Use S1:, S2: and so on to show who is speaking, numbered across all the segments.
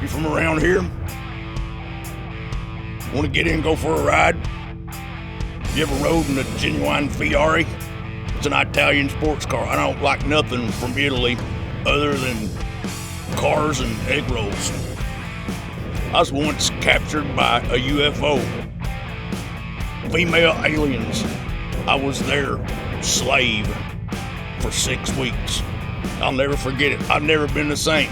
S1: You from around here? Want to get in and go for a ride? You ever rode in a genuine Ferrari? It's an Italian sports car. I don't like nothing from Italy other than cars and egg rolls. I was once captured by a UFO. Female aliens. I was their slave for 6 weeks. I'll never forget it. I've never been the same.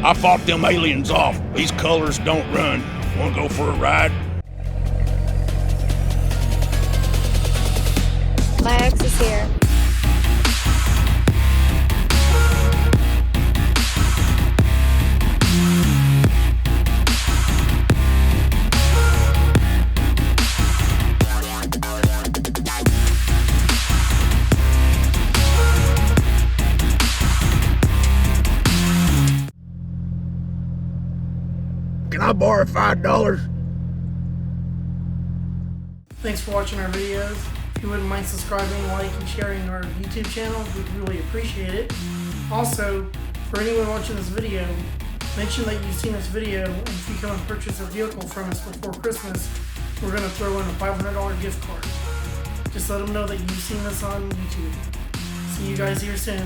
S1: I fought them aliens off. These colors don't run. Want to go for a ride?
S2: My ex is here.
S1: Can I borrow $5?
S3: Thanks for watching our videos. If you wouldn't mind subscribing, liking, and sharing our YouTube channel, we'd really appreciate it. Also, for anyone watching this video, mention that you've seen this video, and if you come and purchase a vehicle from us before Christmas, we're going to throw in a $500 gift card. Just let them know that you've seen this on YouTube. See you guys here soon.